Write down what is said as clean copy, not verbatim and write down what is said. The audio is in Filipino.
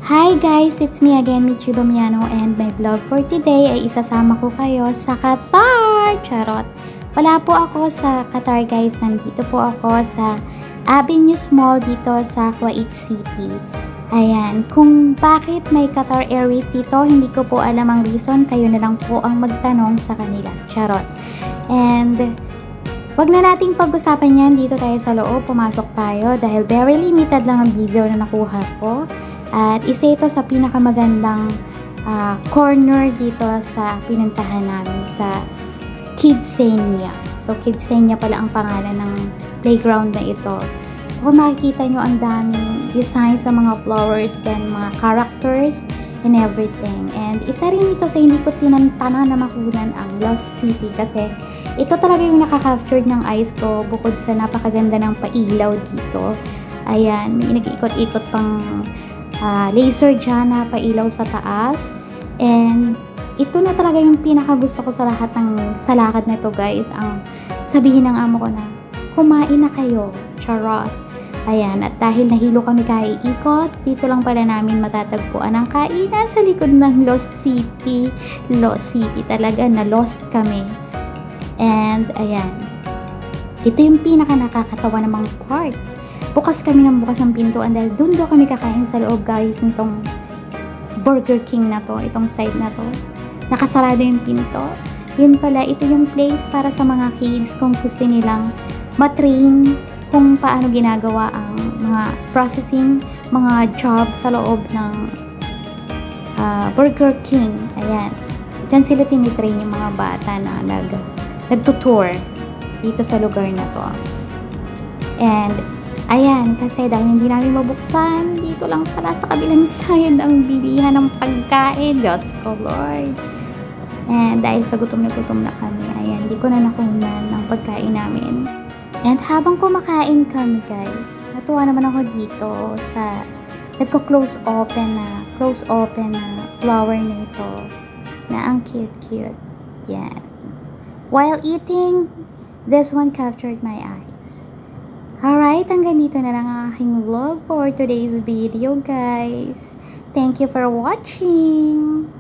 Hi guys! It's me again, Michi Bamiano, and my vlog for today ay isasama ko kayo sa Qatar! Charot! Wala po ako sa Qatar guys, nandito po ako sa Avenues Mall dito sa Kuwait City. Ayan, kung bakit may Qatar Airways dito, hindi ko po alam ang reason, kayo na lang po ang magtanong sa kanila. Charot! And wag na nating pag-usapan yan, dito tayo sa loob, pumasok tayo dahil very limited lang ang video na nakuha ko. At isa ito sa pinakamagandang corner dito sa pinuntahan namin sa Kidzania. So Kidzania pala ang pangalan ng playground na ito. So kung makikita nyo, ang daming design sa mga flowers and mga characters and everything. And isa rin ito sa hindi ko tinantana na makunan ang Lost City kasi ito talaga yung nakaka-capture ng eyes ko bukod sa napakaganda ng pailaw dito. Ayan, may nag-ikot-ikot pang laser dyan na pailaw sa taas. And ito na talaga yung pinakagusto ko sa lahat ng sa lakad na to guys. Ang sabihin ng amo ko na, kumain na kayo. Charot. Ayan, at dahil nahilo kami kaiikot, dito lang pala namin matatagpuan ang kainan sa likod ng Lost City. Lost City talaga, na lost kami. And ayan, ito yung pinaka nakakatawa namang part. Bukas kami ng bukas ng pintuan dahil doon daw kami kakain sa loob guys nitong Burger King na to, itong side na to. Nakasarado yung pinto. Yun pala, ito yung place para sa mga kids kung gusto nilang matrain kung paano ginagawa ang mga processing, mga job sa loob ng Burger King. Ayan. Diyan sila tinitrain yung mga bata na nagtutour dito sa lugar na to. And ayan, kasi dahil hindi namin mabuksan, dito lang pala sa kabilang side ang bilihan ng pagkain. Diyos ko, Lord. And dahil sa gutom na kami, ayan, hindi ko na nakunan ng pagkain namin. And habang kumakain kami, guys, natuwa naman ako dito sa nagko-close open na flower na ito na ang cute. Yan. While eating, this one captured my eyes. Alright, hanggang dito na lang ang aking vlog for today's video guys. Thank you for watching!